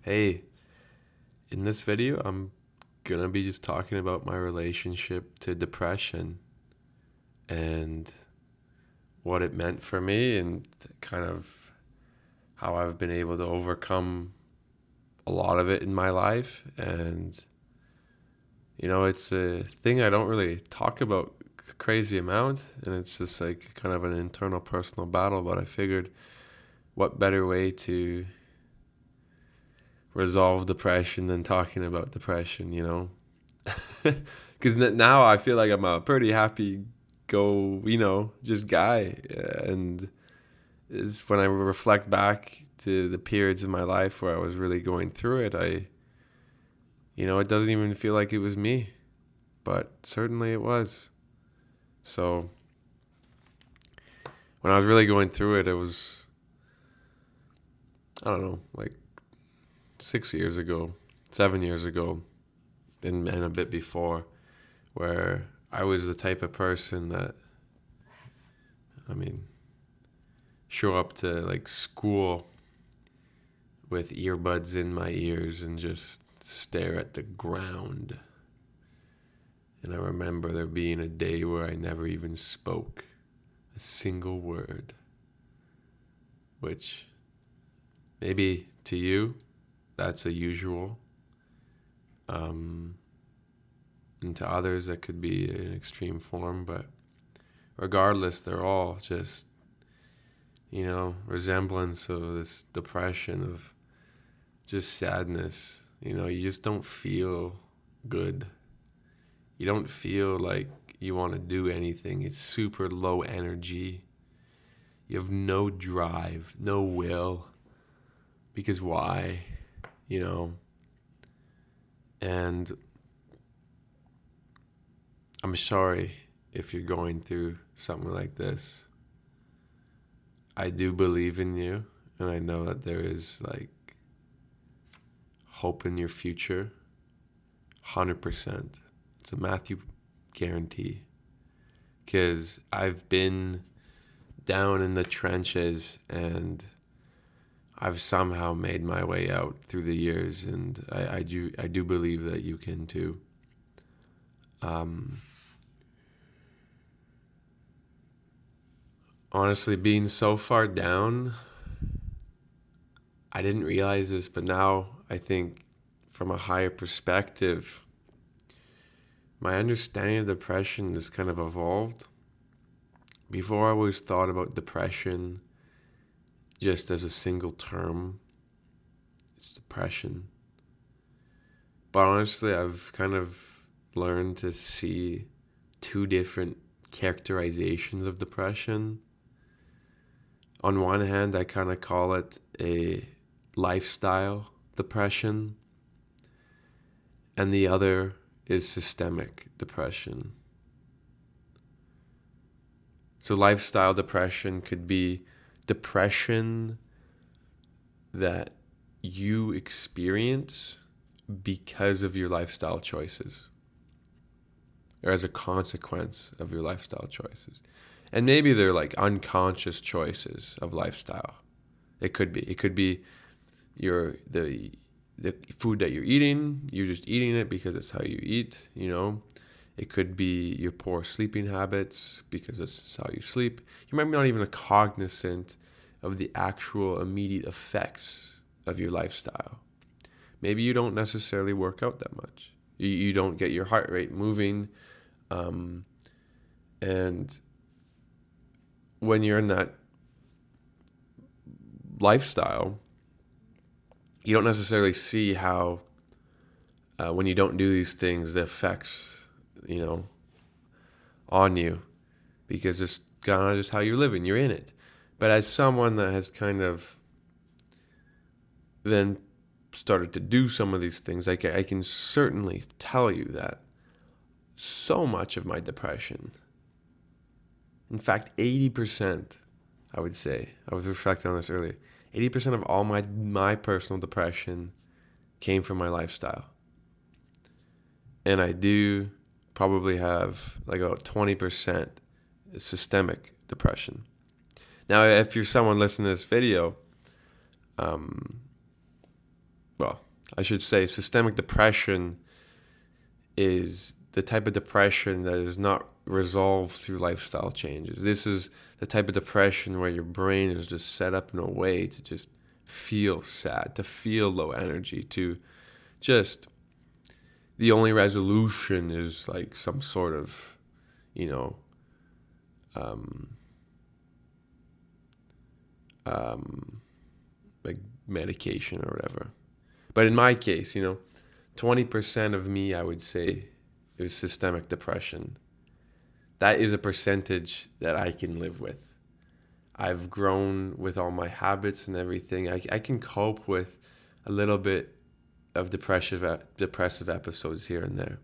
Hey, in this video, I'm gonna be just talking about my relationship to depression and what it meant for me and kind of how I've been able to overcome a lot of it in my life. And, it's a thing I don't really talk about a crazy amount, and it's just like kind of an internal personal battle, but I figured what better way to resolve depression than talking about depression. Because now I feel like I'm a pretty happy just guy. And it's when I reflect back to the periods of my life where I was really going through it, it doesn't even feel like it was me, but certainly it was. So when I was really going through it, it was, I don't know, like 6 years ago, 7 years ago, and a bit before, where I was the type of person that, show up to like school with earbuds in my ears and just stare at the ground. And I remember there being a day where I never even spoke a single word, which maybe to you, that's a usual. And to others, that could be an extreme form, but regardless, they're all just, resemblance of this depression, of just sadness. You just don't feel good. You don't feel like you want to do anything. It's super low energy. You have no drive, no will. Because why? And I'm sorry if you're going through something like this. I do believe in you, and I know that there is like hope in your future. 100%. It's a Matthew guarantee. Because I've been down in the trenches and I've somehow made my way out through the years, and I do believe that you can too. Honestly, being so far down, I didn't realize this, but now I think from a higher perspective, my understanding of depression has kind of evolved. Before, I always thought about depression just as a single term. It's depression. But honestly, I've kind of learned to see two different characterizations of depression. On one hand, I kind of call it a lifestyle depression, and the other is systemic depression. So lifestyle depression could be depression that you experience because of your lifestyle choices, or as a consequence of your lifestyle choices. And maybe they're like unconscious choices of lifestyle. It could be the food that you're eating, you're just eating it because it's how you eat. It could be your poor sleeping habits because it's how you sleep. You might be not even cognizant of the actual immediate effects of your lifestyle. Maybe you don't necessarily work out that much. You don't get your heart rate moving. And when you're in that lifestyle, you don't necessarily see how, when you don't do these things, the effects, on you, because it's kind of just how you're living. You're in it. But as someone that has kind of then started to do some of these things, I can certainly tell you that so much of my depression, in fact, 80%, I would say, I was reflecting on this earlier, 80% of all my personal depression came from my lifestyle. And I do probably have like about 20% systemic depression. Now, if you're someone listening to this video, well, I should say systemic depression is the type of depression that is not resolved through lifestyle changes. This is the type of depression where your brain is just set up in a way to just feel sad, to feel low energy, to just the only resolution is like some sort of, you know, like medication or whatever. But in my case, 20% of me, I would say, is systemic depression. That is a percentage that I can live with. I've grown with all my habits and everything. I can cope with a little bit of depressive episodes here and there.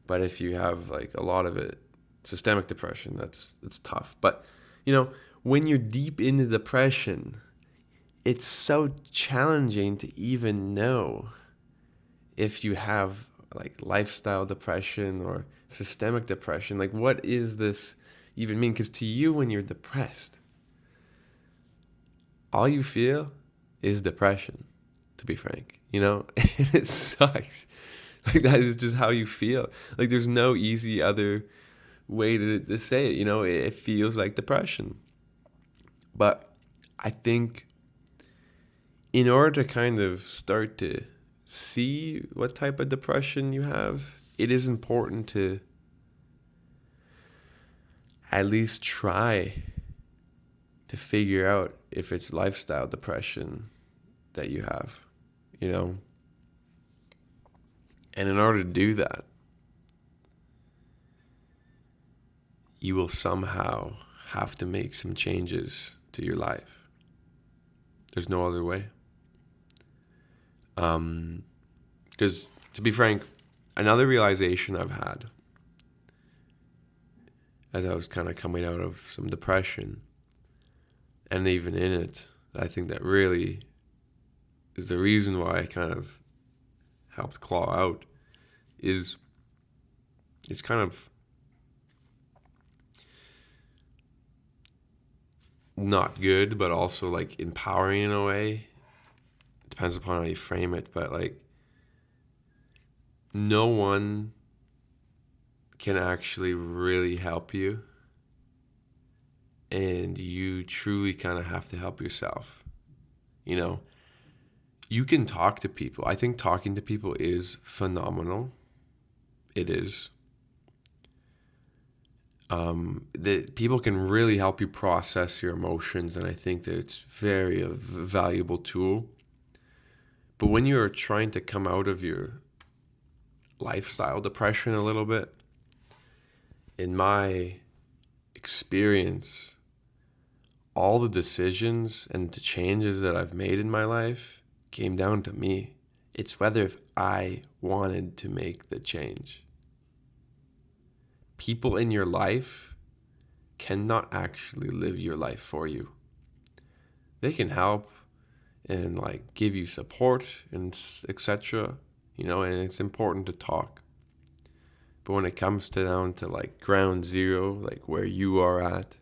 But if you have like a lot of it, systemic depression, that's tough. But when you're deep into depression, it's so challenging to even know if you have like lifestyle depression or systemic depression. Like, what is this even mean? Because to you, when you're depressed, all you feel is depression, to be frank, and it sucks. Like, that is just how you feel. Like, there's no easy other way to say it. It feels like depression. But I think in order to kind of start to see what type of depression you have, it is important to at least try to figure out if it's lifestyle depression that you have, And in order to do that, you will somehow have to make some changes to your life. There's no other way. Because to be frank, another realization I've had as I was kind of coming out of some depression, and even in it, I think that really is the reason why I kind of helped claw out, is it's kind of not good, but also like empowering in a way. It depends upon how you frame it, but like no one can actually really help you, and you truly kind of have to help yourself. You can talk to people. I think talking to people is phenomenal. It is. That people can really help you process your emotions, and I think that it's very a valuable tool. But when you're trying to come out of your lifestyle depression a little bit, in my experience, all the decisions and the changes that I've made in my life came down to me. It's whether if I wanted to make the change. People in your life cannot actually live your life for you. They can help and like give you support and etc. And it's important to talk. But when it comes down to like ground zero, like where you are at,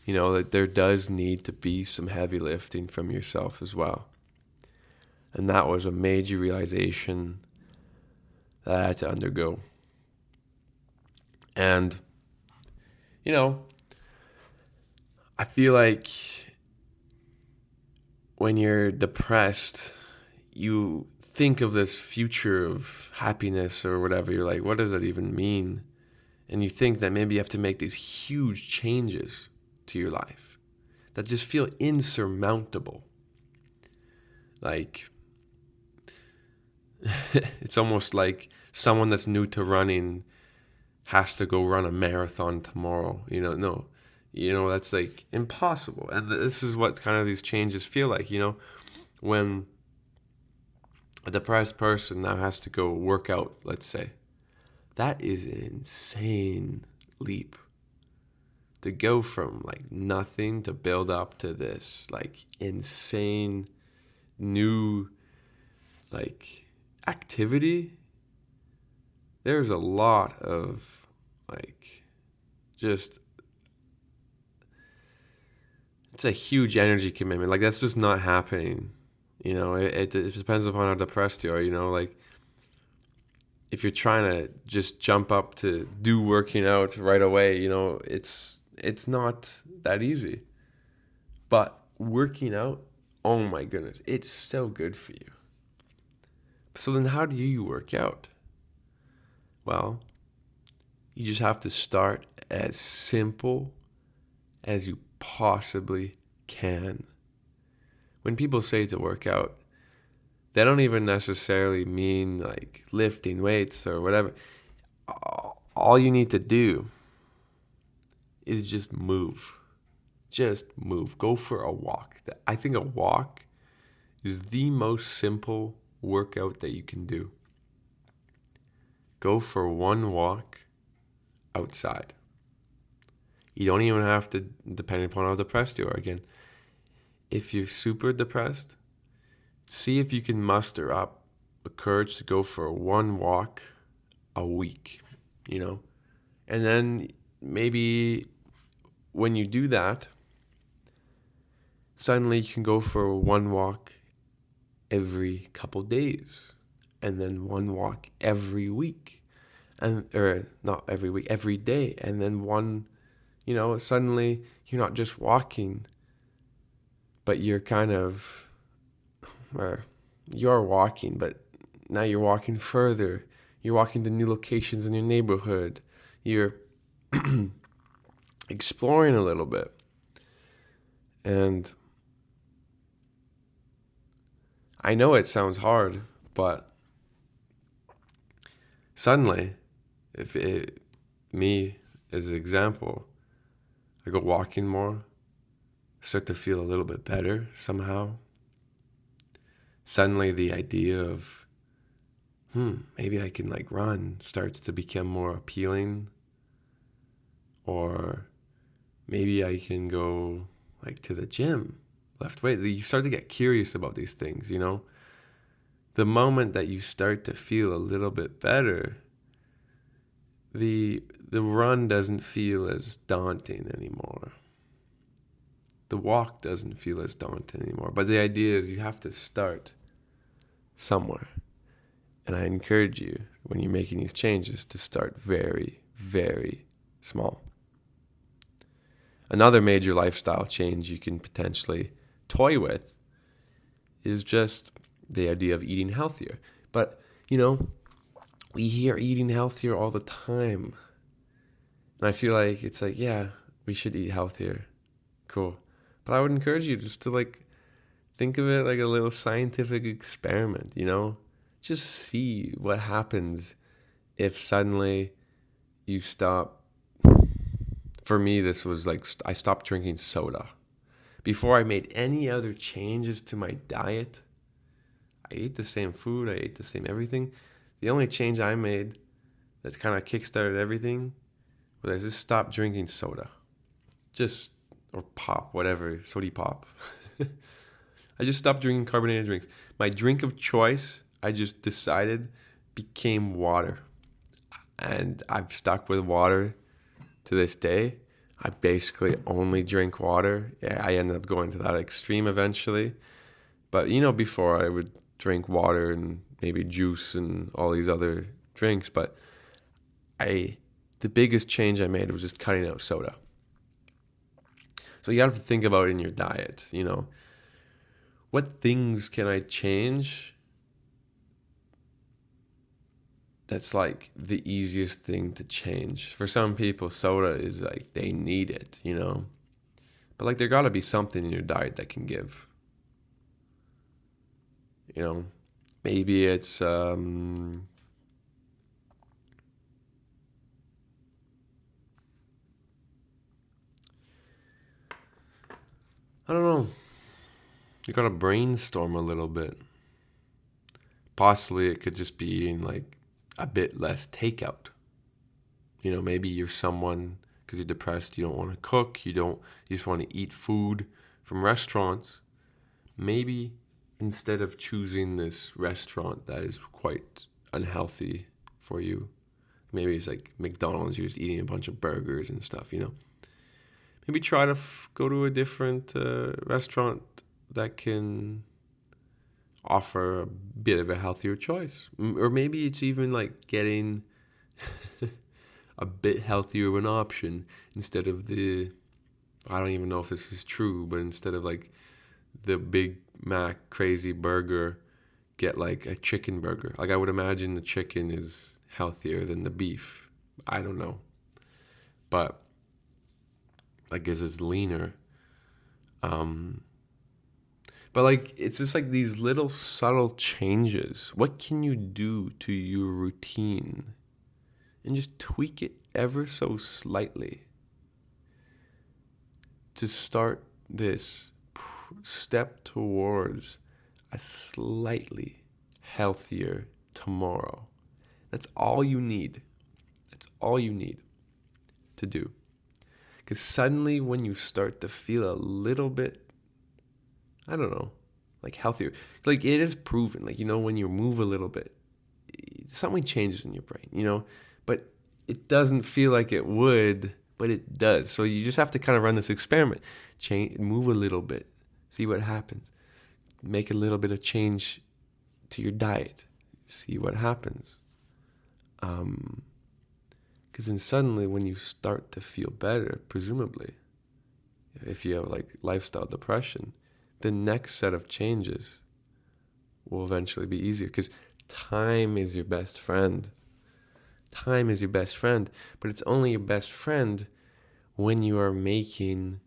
that there does need to be some heavy lifting from yourself as well. And that was a major realization that I had to undergo. And, I feel like when you're depressed, you think of this future of happiness or whatever. You're like, what does that even mean? And you think that maybe you have to make these huge changes to your life that just feel insurmountable. Like, it's almost like someone that's new to running has to go run a marathon tomorrow. No, that's like impossible. And this is what kind of these changes feel like, when a depressed person now has to go work out, let's say. That is an insane leap. To go from like nothing to build up to this like insane new like activity. There's a lot of like just, it's a huge energy commitment. Like, that's just not happening, It depends upon how depressed you are. Like if you're trying to just jump up to do working out right away, it's not that easy. But working out, oh my goodness, it's so good for you. So then how do you work out? Well, you just have to start as simple as you possibly can. When people say to work out, they don't even necessarily mean like lifting weights or whatever. All you need to do is just move. Just move. Go for a walk. I think a walk is the most simple workout that you can do. Go for one walk outside. You don't even have to, depending upon how depressed you are. Again, if you're super depressed, see if you can muster up the courage to go for one walk a week, And then maybe when you do that, suddenly you can go for one walk every couple days, and then one walk every week, or not every week, every day, and then one, suddenly you're not just walking, but you're kind of, or you're walking, but now you're walking further. You're walking to new locations in your neighborhood. You're exploring a little bit. And I know it sounds hard, but suddenly, me as an example, I go walking more, start to feel a little bit better somehow. Suddenly the idea of, maybe I can like run starts to become more appealing. Or maybe I can go like to the gym, lift weights. You start to get curious about these things, The moment that you start to feel a little bit better, the run doesn't feel as daunting anymore. The walk doesn't feel as daunting anymore. But the idea is you have to start somewhere. And I encourage you, when you're making these changes, to start very, very small. Another major lifestyle change you can potentially toy with is just the idea of eating healthier. But, we hear eating healthier all the time. And I feel like it's like, yeah, we should eat healthier. Cool. But I would encourage you just to like think of it like a little scientific experiment, Just see what happens if suddenly you stop. For me, this was like I stopped drinking soda. Before I made any other changes to my diet, I ate the same food, I ate the same everything. The only change I made that's kind of kickstarted everything was I just stopped drinking soda. Or pop, whatever, soda pop. I just stopped drinking carbonated drinks. My drink of choice, I just decided, became water. And I've stuck with water to this day. I basically only drink water. Yeah, I ended up going to that extreme eventually. But, before I would drink water and maybe juice and all these other drinks. But the biggest change I made was just cutting out soda. So you have to think about it in your diet, What things can I change that's like the easiest thing to change? For some people, soda is like they need it, But like there gotta be something in your diet that can give. Maybe it's I don't know. You gotta brainstorm a little bit. Possibly it could just be eating like a bit less takeout. Maybe you're someone, because you're depressed, you don't want to cook, you just want to eat food from restaurants. Maybe instead of choosing this restaurant that is quite unhealthy for you, maybe it's like McDonald's, you're just eating a bunch of burgers and stuff, Maybe try to go to a different restaurant that can offer a bit of a healthier choice. Or maybe it's even like getting a bit healthier of an option instead of I don't even know if this is true, but instead of like the Big Mac crazy burger, get like a chicken burger. Like I would imagine the chicken is healthier than the beef. I don't know. But I guess it's leaner. But like it's just like these little subtle changes. What can you do to your routine and just tweak it ever so slightly to start this step towards a slightly healthier tomorrow? That's all you need. That's all you need to do. Because suddenly when you start to feel a little bit, I don't know, like healthier, like it is proven, like, when you move a little bit, something changes in your brain, but it doesn't feel like it would, but it does. So you just have to kind of run this experiment. Move a little bit, see what happens. Make a little bit of change to your diet, see what happens. Because then suddenly when you start to feel better, presumably, if you have like lifestyle depression, the next set of changes will eventually be easier because time is your best friend. Time is your best friend, but it's only your best friend when you are making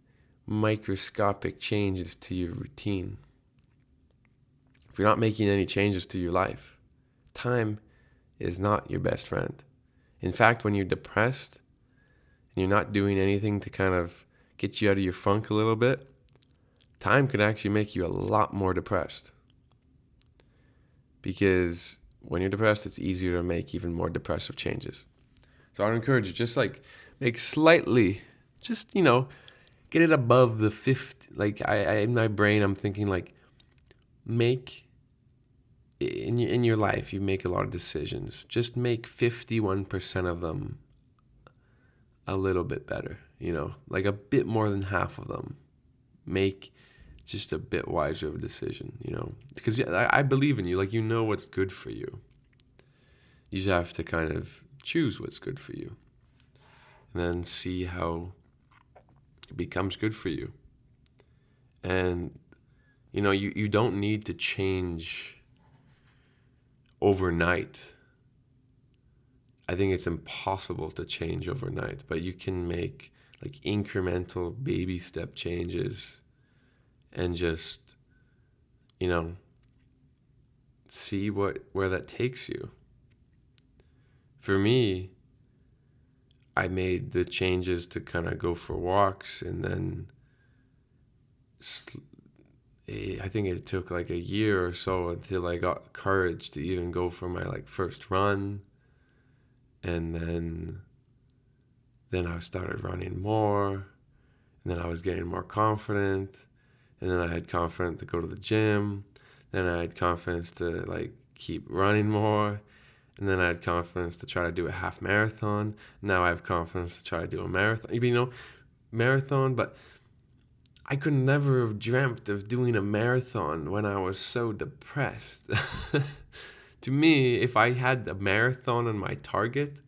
microscopic changes to your routine. If you're not making any changes to your life, time is not your best friend. In fact, when you're depressed and you're not doing anything to kind of get you out of your funk a little bit, time could actually make you a lot more depressed. Because when you're depressed, it's easier to make even more depressive changes. So I would encourage you, just like make slightly, just, get it above the 50. Like in my brain, I'm thinking like make, in your life, you make a lot of decisions. Just make 51% of them a little bit better, like a bit more than half of them. Make just a bit wiser of a decision, because I believe in you. Like, what's good for you. You just have to kind of choose what's good for you and then see how it becomes good for you. And, you don't need to change overnight. I think it's impossible to change overnight, but you can make like incremental baby step changes and just, see where that takes you. For me, I made the changes to kind of go for walks, and then I think it took like a year or so until I got courage to even go for my like first run. And then I started running more, and then I was getting more confident, and then I had confidence to go to the gym, then I had confidence to like keep running more, and then I had confidence to try to do a half marathon. Now I have confidence to try to do a marathon, marathon, but I could never have dreamt of doing a marathon when I was so depressed. To me, if I had a marathon on my target,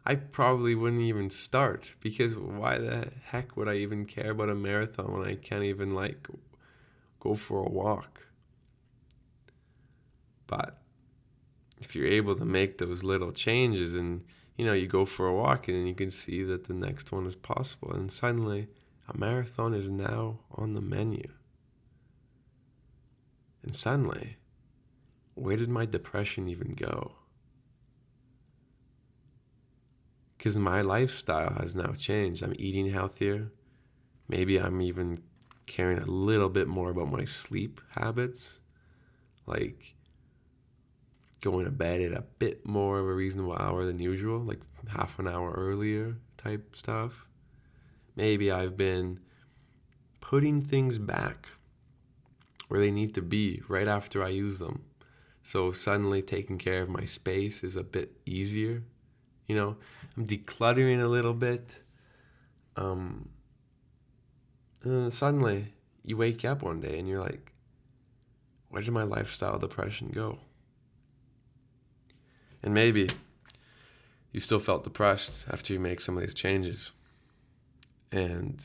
I probably wouldn't even start, because why the heck would I even care about a marathon when I can't even like go for a walk? But if you're able to make those little changes and, you go for a walk, and then you can see that the next one is possible, and suddenly a marathon is now on the menu. And suddenly, where did my depression even go? Because my lifestyle has now changed. I'm eating healthier. Maybe I'm even caring a little bit more about my sleep habits, like going to bed at a bit more of a reasonable hour than usual, like half an hour earlier type stuff. Maybe I've been putting things back where they need to be right after I use them. So suddenly taking care of my space is a bit easier. I'm decluttering a little bit. Suddenly you wake up one day and you're like, where did my lifestyle depression go? And maybe you still felt depressed after you make some of these changes. And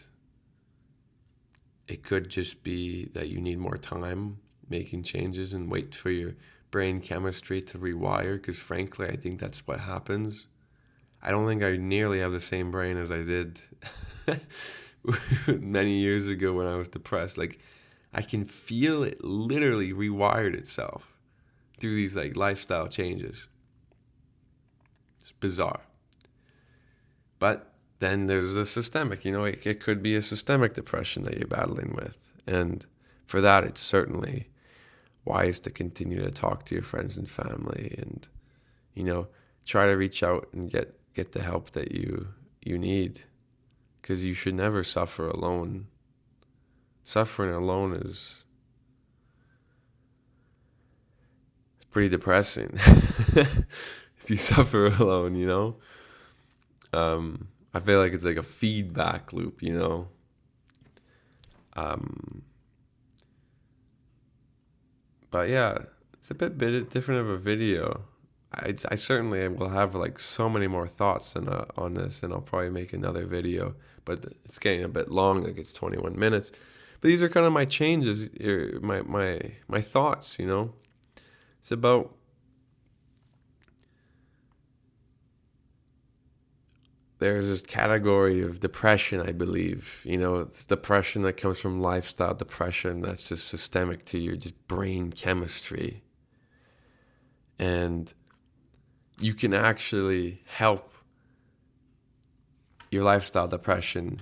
it could just be that you need more time making changes and wait for your brain chemistry to rewire, because frankly, I think that's what happens. I don't think I nearly have the same brain as I did many years ago when I was depressed. Like, I can feel it literally rewired itself through these like lifestyle changes. It's bizarre. But then there's the systemic, it could be a systemic depression that you're battling with. And for that, it's certainly wise to continue to talk to your friends and family and, try to reach out and get the help that you need, because you should never suffer alone. Suffering alone is pretty depressing. If you suffer alone, I feel like it's like a feedback loop, But yeah, it's a bit different of a video. I certainly will have like so many more thoughts on this, and I'll probably make another video. But it's getting a bit long, like it's 21 minutes. But these are kind of my changes, my thoughts, It's about there's this category of depression, I believe. It's depression that comes from lifestyle depression that's just systemic to your just brain chemistry. And you can actually help your lifestyle depression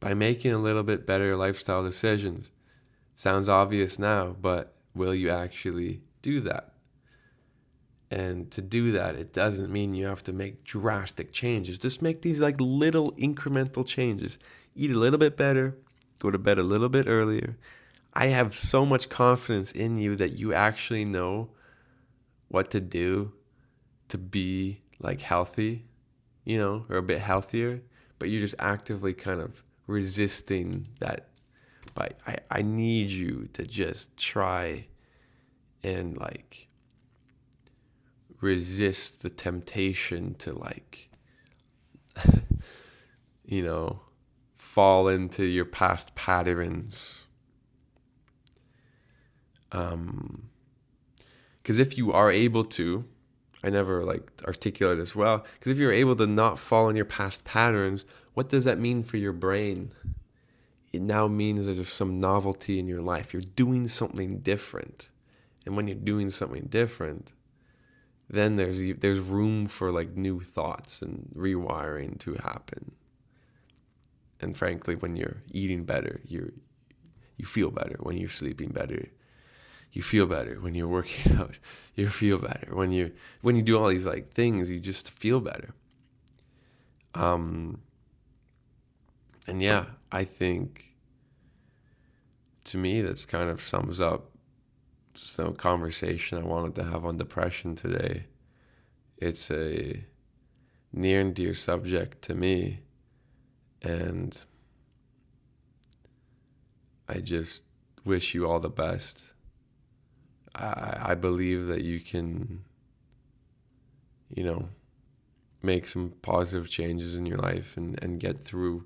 by making a little bit better lifestyle decisions. Sounds obvious now, but will you actually do that? And to do that, it doesn't mean you have to make drastic changes. Just make these like little incremental changes. Eat a little bit better, go to bed a little bit earlier. I have so much confidence in you that you actually know what to do to be like healthy, or a bit healthier, but you're just actively kind of resisting that. But I need you to just try and like resist the temptation to like, fall into your past patterns. Because if you are able to, I never like articulate this well, because if you're able to not fall in your past patterns, what does that mean for your brain? It now means that there's some novelty in your life. You're doing something different. And when you're doing something different, then there's room for like new thoughts and rewiring to happen. And frankly, when you're eating better, you feel better. When you're sleeping better, you feel better. When you're working out, you feel better. When you do all these like things, you just feel better. And yeah, I think to me that's kind of sums up some conversation I wanted to have on depression today. It's a near and dear subject to me, and I just wish you all the best. I believe that you can, make some positive changes in your life and get through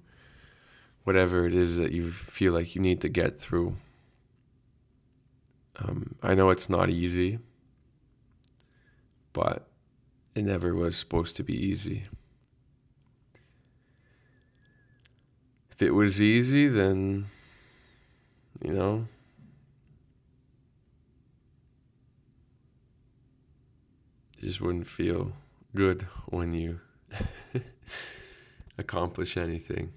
whatever it is that you feel like you need to get through. I know it's not easy, but it never was supposed to be easy. If it was easy, then, it just wouldn't feel good when you accomplish anything.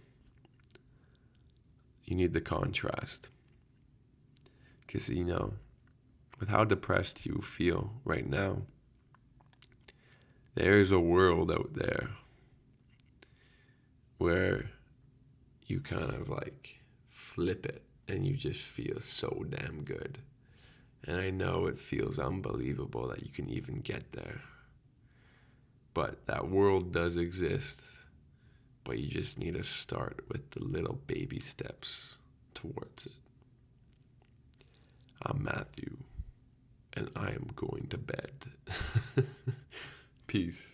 You need the contrast. Because, with how depressed you feel right now, there is a world out there where you kind of like flip it and you just feel so damn good. And I know it feels unbelievable that you can even get there. But that world does exist. But you just need to start with the little baby steps towards it. I'm Matthew. and I am going to bed. Peace.